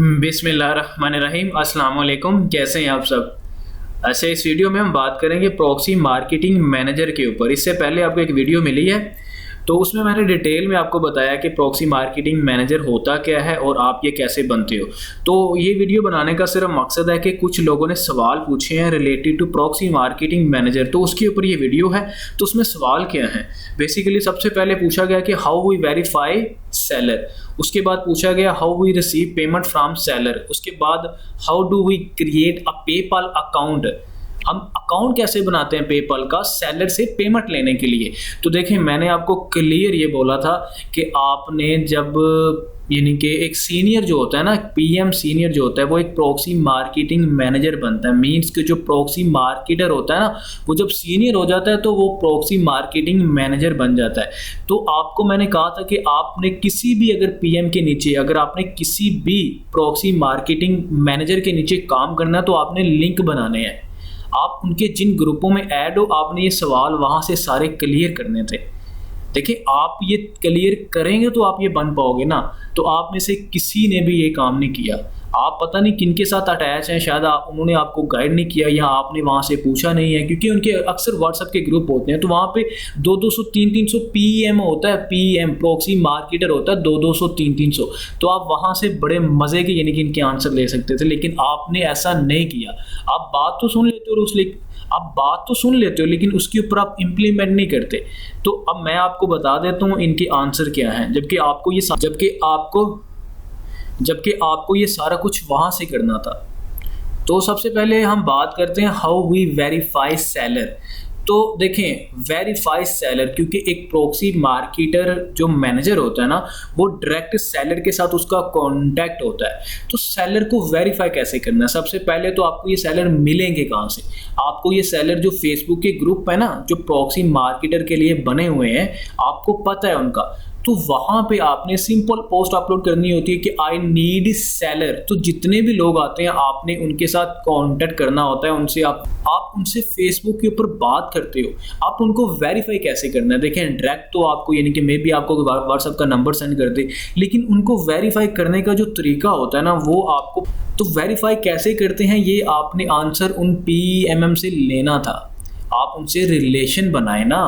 बिस्मिल्लाहिर्रहमानिर्रहीम। अस्सलाम वालेकुम। कैसे हैं आप सब? अच्छा, इस वीडियो में हम बात करेंगे प्रॉक्सी मार्केटिंग मैनेजर के ऊपर। इससे पहले आपको एक वीडियो मिली है, तो उसमें मैंने डिटेल में आपको बताया कि प्रॉक्सी मार्केटिंग मैनेजर होता क्या है और आप ये कैसे बनते हो। तो ये वीडियो बनाने का सिर्फ मकसद है कि कुछ लोगों ने सवाल पूछे हैं related to proxy marketing manager, तो उसके ऊपर ये वीडियो है। तो उसमें सवाल क्या है, बेसिकली सबसे पहले पूछा गया कि हाउ वी वेरीफाई सेलर, उसके बाद पूछा गया how we receive payment from seller, उसके बाद how do we create a PayPal account, हम अकाउंट कैसे बनाते हैं पेपल का सेलर से पेमेंट लेने के लिए। तो देखें, मैंने आपको क्लियर ये बोला था कि आपने जब यानी कि एक सीनियर जो होता है ना, पीएम सीनियर जो होता है, वो एक प्रॉक्सी मार्केटिंग मैनेजर बनता है। मींस कि जो प्रॉक्सी मार्केटर होता है ना, वो जब सीनियर हो जाता है तो वो प्रॉक्सी मार्केटिंग मैनेजर बन जाता है। तो आपको मैंने कहा था कि आपने किसी भी अगर पीएम के नीचे, अगर आपने किसी भी प्रॉक्सी मार्केटिंग मैनेजर के नीचे काम करना है तो आपने लिंक बनाने हैं। आप उनके जिन ग्रुपों में ऐड हो, आपने ये सवाल वहाँ से सारे क्लियर करने थे। देखिए, आप ये क्लियर करेंगे तो आप ये बन पाओगे ना। तो आप में से किसी ने भी ये काम नहीं किया। आप पता नहीं किन के साथ अटैच हैं, शायद उन्होंने आपको गाइड नहीं किया या आपने वहाँ से पूछा नहीं है, क्योंकि उनके अक्सर व्हाट्सएप के ग्रुप होते हैं तो वहाँ पे 200-200 300-300 पीएम होता है, पीएम प्रॉक्सी मार्केटर होता है 200-200 300-300। तो आप वहाँ से बड़े मज़े के यानी कि इनके आंसर ले सकते थे, लेकिन आपने ऐसा नहीं किया। आप बात तो सुन लेते हो आप बात तो सुन लेते हो लेकिन उसके ऊपर आप इम्प्लीमेंट नहीं करते। तो अब मैं आपको बता देता हूँ इनके आंसर क्या हैं, जबकि आपको ये सारा कुछ वहाँ से करना था। तो सबसे पहले हम बात करते हैं हाउ वी वेरीफाई सेलर। तो देखें, वेरीफाई सेलर, क्योंकि एक प्रॉक्सी मार्केटर जो मैनेजर होता है ना, वो डायरेक्ट सेलर के साथ उसका कांटेक्ट होता है। तो सेलर को वेरीफाई कैसे करना है? सबसे पहले तो आपको ये सेलर मिलेंगे कहाँ से? आपको ये सेलर जो फेसबुक के ग्रुप है ना, जो प्रॉक्सी मार्केटर के लिए बने हुए हैं, आपको पता है उनका, तो वहाँ पे आपने सिंपल पोस्ट अपलोड करनी होती है कि आई नीड सेलर। तो जितने भी लोग आते हैं आपने उनके साथ कांटेक्ट करना होता है, उनसे आप उनसे फेसबुक के ऊपर बात करते हो। आप उनको वेरीफाई कैसे करना है? देखें, डायरेक्ट तो आपको यानी कि मे बी आपको व्हाट्सएप का नंबर सेंड कर दे, लेकिन उनको वेरीफाई करने का जो तरीका होता है ना, वो आपको, तो वेरीफाई कैसे करते हैं ये आपने आंसर उन पीएमएम से लेना था। आप उनसे रिलेशन बनाए ना,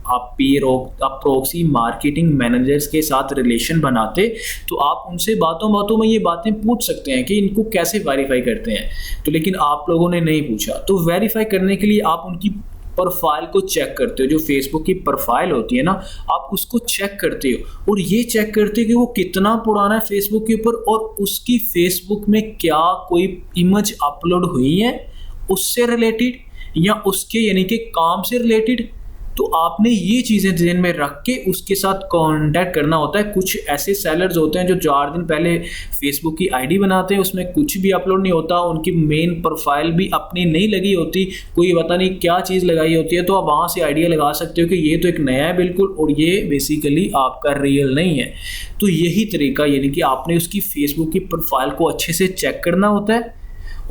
आप प्रॉक्सी मार्केटिंग मैनेजर्स के साथ रिलेशन बनाते तो आप उनसे बातों बातों में ये बातें पूछ सकते हैं कि इनको कैसे वेरीफाई करते हैं। तो लेकिन आप लोगों ने नहीं पूछा। तो वेरीफाई करने के लिए आप उनकी प्रोफाइल को चेक करते हो, जो फेसबुक की प्रोफाइल होती है ना, आप उसको चेक करते हो और ये चेक करते हो कि वो कितना पुराना है फेसबुक के ऊपर और उसकी फेसबुक में क्या कोई इमेज अपलोड हुई है उससे रिलेटेड या उसके यानी कि काम से रिलेटेड। तो आपने ये चीज़ें ध्यान में रख के उसके साथ कांटेक्ट करना होता है। कुछ ऐसे सेलर्स होते हैं जो 4 दिन पहले फेसबुक की आईडी बनाते हैं, उसमें कुछ भी अपलोड नहीं होता, उनकी मेन प्रोफाइल भी अपनी नहीं लगी होती, कोई पता नहीं क्या चीज़ लगाई होती है। तो आप वहाँ से आइडिया लगा सकते हो कि ये तो एक नया है बिल्कुल और ये बेसिकली आपका रियल नहीं है। तो यही तरीका, यानी कि आपने उसकी फेसबुक की प्रोफाइल को अच्छे से चेक करना होता है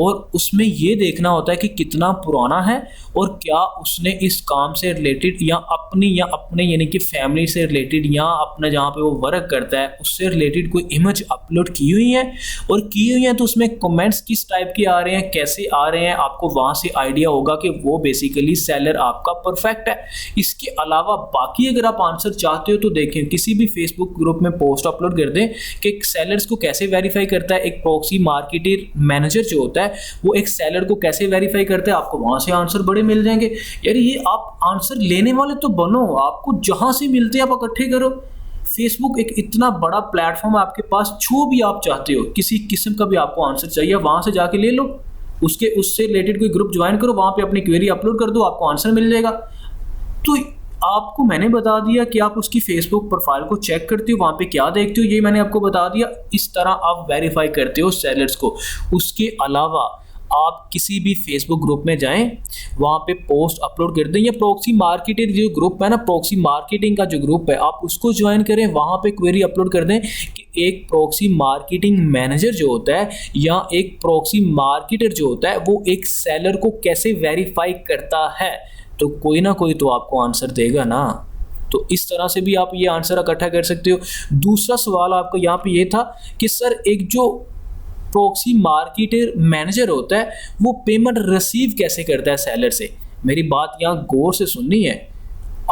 और उसमें ये देखना होता है कि कितना पुराना है और क्या उसने इस काम से रिलेटेड या अपने यानी कि फैमिली से रिलेटेड या अपना जहाँ पे वो वर्क करता है उससे रिलेटेड कोई इमेज अपलोड की हुई है, और की हुई है तो उसमें कमेंट्स किस टाइप के आ रहे हैं, कैसे आ रहे हैं, आपको वहाँ से आइडिया होगा कि वो बेसिकली सेलर आपका परफेक्ट है। इसके अलावा बाकी अगर आप आंसर चाहते हो तो देखें, किसी भी फेसबुक ग्रुप में पोस्ट अपलोड कर दें कि सेलर्स को कैसे वेरीफाई करता है एक प्रॉक्सी मार्केटर मैनेजर जो होता है, वो एक सेलर को कैसे वेरीफाई करते हैं, आपको वहां से आंसर बड़े मिल जाएंगे। यार ये आप आंसर लेने वाले तो बनो, आपको जहां से मिलते हैं आप इकट्ठे करो। फेसबुक एक इतना बड़ा प्लेटफॉर्म है आपके पास, जो भी आप चाहते हो, किसी किस्म का भी आपको आंसर चाहिए वहां से जाके ले लो, उससे रिलेटेड कोई ग्रुप ज्वाइन करो, वहां पे अपनी क्वेरी अपलोड कर दो, आपको आंसर मिल जाएगा। तो आपको मैंने बता दिया कि आप उसकी फेसबुक प्रोफाइल को चेक करते हो, वहाँ पे क्या देखते हो, ये मैंने आपको बता दिया। इस तरह आप वेरीफाई करते हो सेलर्स को। उसके अलावा आप किसी भी फेसबुक ग्रुप में जाएं, वहाँ पे पोस्ट अपलोड कर दें, या प्रॉक्सी मार्केटिंग जो ग्रुप है ना, प्रॉक्सी मार्केटिंग का जो ग्रुप है, आप उसको ज्वाइन करें, वहाँ पे क्वेरी अपलोड कर दें कि एक प्रॉक्सी मार्केटिंग मैनेजर जो होता है या एक प्रॉक्सी मार्केटर जो होता है वो एक सेलर को कैसे वेरीफाई करता है, तो कोई ना कोई तो आपको आंसर देगा ना। तो इस तरह से भी आप ये आंसर इकट्ठा कर सकते हो। दूसरा सवाल आपका यहाँ पे ये था कि सर एक जो प्रॉक्सी मार्केटर मैनेजर होता है वो पेमेंट रिसीव कैसे करता है सेलर से। मेरी बात यहाँ गौर से सुननी है।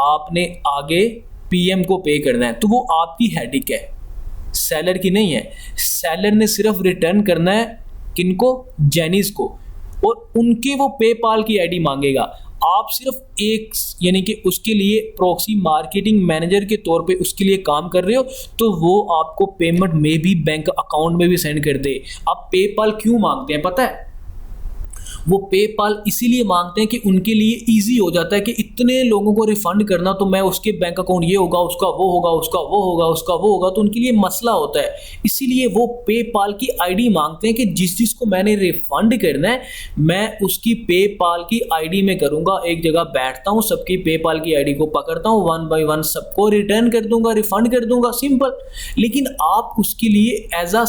आपने आगे पीएम को पे करना है तो वो आपकी हेडेक है, सेलर की नहीं है। सेलर ने सिर्फ रिटर्न करना है किनको, जेनिस को, और उनके वो पेपाल की आईडी मांगेगा। आप सिर्फ एक यानी कि उसके लिए प्रॉक्सी मार्केटिंग मैनेजर के तौर पे उसके लिए काम कर रहे हो तो वो आपको पेमेंट में भी बैंक अकाउंट में भी सेंड कर दे। आप पेपाल क्यों मांगते हैं पता है? वो पेपाल इसीलिए मांगते हैं कि उनके लिए इजी हो जाता है कि इतने लोगों को रिफंड करना, तो मैं उसके बैंक अकाउंट ये होगा, उसका वो होगा, उसका वो होगा, उसका वो होगा, तो उनके लिए मसला होता है। इसीलिए वो पेपाल की आईडी मांगते हैं कि जिस जिसको मैंने रिफंड करना है मैं उसकी पेपाल की आईडी में करूँगा। एक जगह बैठता हूँ, सबकी पेपाल की आईडी को पकड़ता हूँ, 1 बाय 1 सबको रिटर्न कर दूंगा, रिफंड कर दूंगा, सिंपल। लेकिन आप उसके लिए एज अ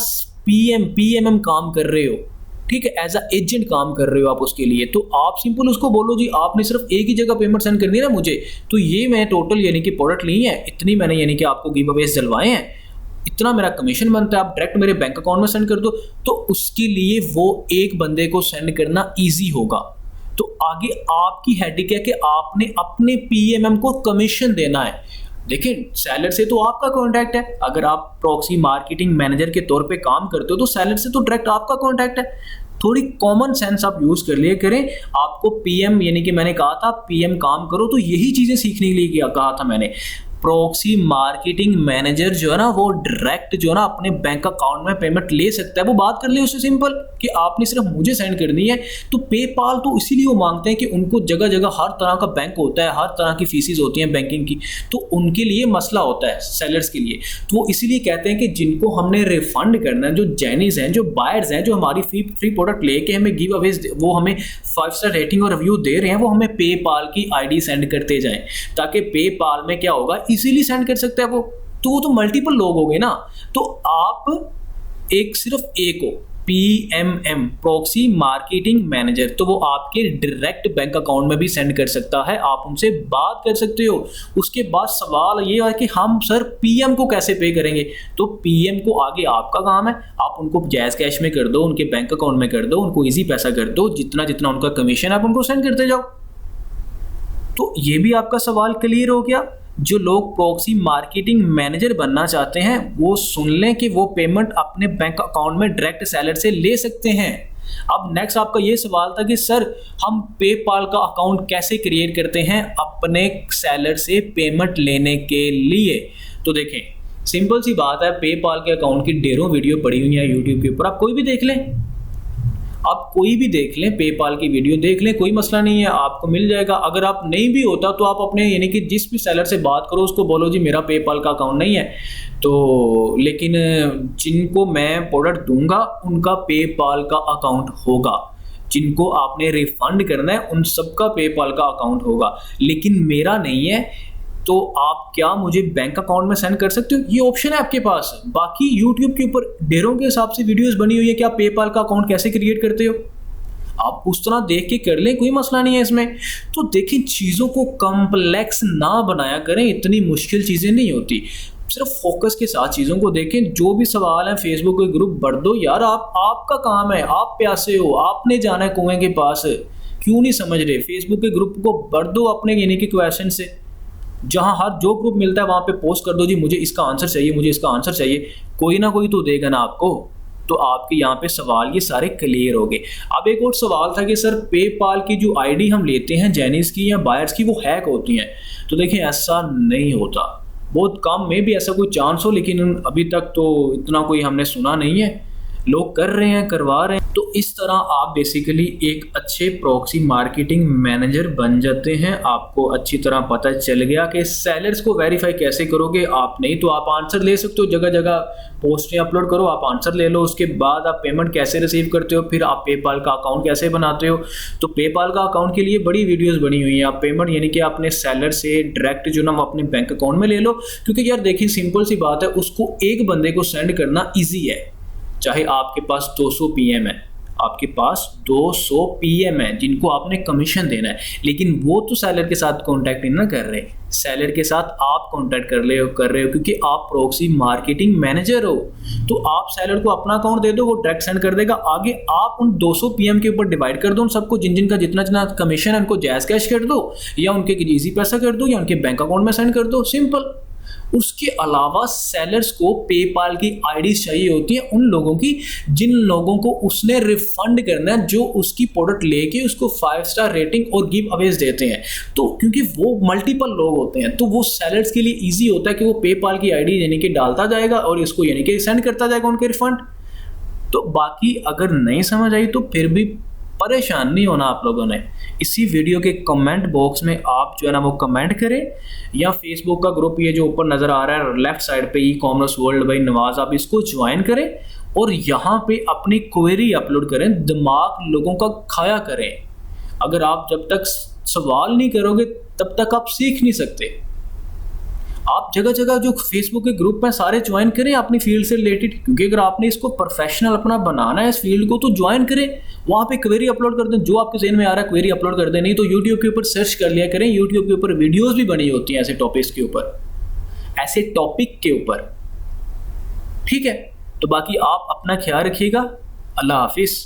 पीएमएम काम कर रहे हो, ठीक है, एज अ एजेंट काम कर रहे हो आप उसके लिए। तो आप सिंपल उसको बोलो जी आपने सिर्फ एक ही जगह पेमेंट सेंड करनी है ना मुझे, तो ये मैं टोटल यानी कि प्रोडक्ट ली है, इतनी मैंने यानी कि आपको गिव अवेज दिलवाए हैं, इतना मेरा कमीशन बनता है, आप डायरेक्ट मेरे बैंक अकाउंट में सेंड कर दो। तो उसके लिए वो एक बंदे को सेंड करना ईजी होगा। तो आगे आपकी हेडेक है कि आपने अपने पीएमएम को कमीशन देना है। देखिए सेलर से तो आपका कॉन्टैक्ट है, अगर आप प्रॉक्सी मार्केटिंग मैनेजर के तौर पे काम करते हो तो सेलर से तो डायरेक्ट आपका कॉन्टैक्ट है। थोड़ी कॉमन सेंस आप यूज कर लिए करें। आपको पीएम यानी कि मैंने कहा था पीएम काम करो, तो यही चीजें सीखने के लिए कहा था मैंने। प्रॉक्सी मार्केटिंग मैनेजर जो है ना वो डायरेक्ट जो है ना अपने बैंक अकाउंट में पेमेंट ले सकता है। वो बात कर ले उससे सिंपल कि आपने सिर्फ मुझे सेंड करनी है। तो पेपाल तो इसीलिए वो मांगते हैं कि उनको जगह जगह हर तरह का बैंक होता है, हर तरह की फीसिस होती हैं बैंकिंग की, तो उनके लिए मसला होता है सेलर्स के लिए। तो वो इसीलिए कहते हैं कि जिनको हमने रिफंड करना है, जो जैनीज हैं, जो बायर्स हैं, जो हमारी फ्री प्रोडक्ट लेके हमें गिव अवेज, वो हमें 5 स्टार रेटिंग और रिव्यू दे रहे हैं, वो हमें पेपाल की आईडी सेंड करते जाएं, ताकि पेपाल में क्या होगा इजीली सेंड कर सकते हैं वो। तो वो तो मल्टीपल लोग हो गए ना। तो आप एक सिर्फ एक हो पीएमएम, प्रॉक्सी मार्केटिंग मैनेजर, तो वो आपके डायरेक्ट बैंक अकाउंट में भी सेंड कर सकता है, आप उनसे बात कर सकते हो। उसके बाद सवाल ये है कि हम सर पीएम को कैसे पे करेंगे? तो पीएम को आगे आपका काम है, आप उनको जैज़ कैश में कर दो, उनके बैंक अकाउंट में कर दो, उनको इजी पैसा कर दो, जितना जितना उनका कमीशन आप उनको सेंड करते जाओ। तो ये भी आपका सवाल क्लियर हो गया। जो लोग प्रॉक्सी मार्केटिंग मैनेजर बनना चाहते हैं वो सुन लें कि वो पेमेंट अपने बैंक अकाउंट में डायरेक्ट सेलर से ले सकते हैं। अब नेक्स्ट आपका ये सवाल था कि सर हम पेपाल का अकाउंट कैसे क्रिएट करते हैं अपने सेलर से पेमेंट लेने के लिए। तो देखें सिंपल सी बात है, पेपाल के अकाउंट की ढेरों वीडियो पड़ी हुई है यूट्यूब के ऊपर, आप कोई भी देख लें, आप कोई भी देख लें, पेपाल की वीडियो देख लें, कोई मसला नहीं है, आपको मिल जाएगा। अगर आप नहीं भी होता तो आप अपने यानी कि जिस भी सेलर से बात करो उसको बोलो जी मेरा पेपाल का अकाउंट नहीं है, तो लेकिन जिनको मैं प्रोडक्ट दूंगा उनका पेपाल का अकाउंट होगा, जिनको आपने रिफंड करना है उन सबका पेपाल का अकाउंट होगा, लेकिन मेरा नहीं है। तो आप क्या मुझे बैंक अकाउंट में सेंड कर सकते हो? ये ऑप्शन है आपके पास। बाकी यूट्यूब के ऊपर ढेरों के हिसाब से वीडियोस बनी हुई है कि आप पेपाल का अकाउंट कैसे क्रिएट करते हो, आप उस तरह देख के कर लें, कोई मसला नहीं है इसमें। तो देखिए चीज़ों को कॉम्प्लेक्स ना बनाया करें, इतनी मुश्किल चीज़ें नहीं होती, सिर्फ फोकस के साथ चीज़ों को देखें। जो भी सवाल है फेसबुक के ग्रुप भर दो यार, आपका काम है, आप प्यासे हो, आपने जाना है कुएं के पास, क्यों नहीं समझ रहे? फेसबुक के ग्रुप को भर दो अपने यानी कि क्वेश्चन से, जहां हर जो ग्रुप मिलता है वहां पे पोस्ट कर दो जी मुझे इसका आंसर चाहिए, मुझे इसका आंसर चाहिए, कोई ना कोई तो देगा ना आपको। तो आपके यहाँ पे सवाल ये सारे क्लियर हो गए। अब एक और सवाल था कि सर पेपाल की जो आईडी हम लेते हैं जैनीज की या बायर्स की वो हैक होती हैं। तो देखिए ऐसा नहीं होता, बहुत कम में भी ऐसा कोई चांस हो, लेकिन अभी तक तो इतना कोई हमने सुना नहीं है, लोग कर रहे हैं, करवा रहे हैं। तो इस तरह आप बेसिकली एक अच्छे प्रॉक्सी मार्केटिंग मैनेजर बन जाते हैं। आपको अच्छी तरह पता चल गया कि सेलर्स को वेरीफाई कैसे करोगे। आप नहीं तो आप आंसर ले सकते हो, जगह जगह पोस्टें अपलोड करो, आप आंसर ले लो, उसके बाद आप पेमेंट कैसे रिसीव करते हो, फिर आप पेपाल का अकाउंट कैसे बनाते हो। तो पेपाल का अकाउंट के लिए बड़ी वीडियोस बनी हुई हैं। आप पेमेंट यानी कि अपने सेलर से डायरेक्ट जो ना अपने बैंक अकाउंट में ले लो, क्योंकि यार देखिए सिंपल सी बात है, उसको एक बंदे को सेंड करना ईजी है, चाहे आपके पास 200 पीएम है, आपके पास 200 पीएम है जिनको आपने कमीशन देना है, लेकिन वो तो सेलर के साथ कांटेक्ट नहीं ना कर रहे, सेलर के साथ आप कांटेक्ट कर रहे हो क्योंकि आप प्रॉक्सी मार्केटिंग मैनेजर हो। तो आप सेलर को अपना अकाउंट दे दो, वो डायरेक्ट सेंड कर देगा आगे, आप उन 200 पीएम के ऊपर डिवाइड कर दो उन सबको, जिन जिन का जितना जितना कमीशन है उनको जैज़ कैश कर दो या उनके इजी पैसा कर दो या उनके बैंक अकाउंट में सेंड कर दो, सिंपल। उसके अलावा सेलर्स को पेपाल की आईडी चाहिए होती है उन लोगों की जिन लोगों को उसने रिफंड करना है, जो उसकी प्रोडक्ट लेके उसको 5 स्टार रेटिंग और गिव अवेज देते हैं। तो क्योंकि वो मल्टीपल लोग होते हैं तो वो सेलर्स के लिए इजी होता है कि वो पेपाल की आईडी यानी कि डालता जाएगा और इसको यानी कि सेंड करता जाएगा उनके रिफंड। तो बाकी अगर नहीं समझ आई तो फिर भी परेशान नहीं होना आप लोगों ने, इसी वीडियो के कमेंट बॉक्स में आप जो है ना वो कमेंट करें, या फेसबुक का ग्रुप ये जो ऊपर नज़र आ रहा है लेफ्ट साइड पे, e commerce world by Nawaz, आप इसको ज्वाइन करें और यहाँ पे अपनी क्वेरी अपलोड करें, दिमाग लोगों का खाया करें। अगर आप जब तक सवाल नहीं करोगे तब तक आप सीख नहीं सकते। आप जगह जगह जो फेसबुक के ग्रुप में सारे ज्वाइन करें अपनी फील्ड से रिलेटेड, क्योंकि अगर आपने इसको प्रोफेशनल अपना बनाना है इस फील्ड को तो ज्वाइन करें, वहाँ पे क्वेरी अपलोड कर दें, जो आपके ज़हन में आ रहा है क्वेरी अपलोड कर दें, नहीं तो यूट्यूब के ऊपर सर्च कर लिया करें, यूट्यूब के ऊपर वीडियोज़ भी बनी होती हैं ऐसे टॉपिक्स के ऊपर, ऐसे टॉपिक के ऊपर, ठीक है। तो बाकी आप अपना ख्याल रखिएगा, अल्लाह हाफिज़।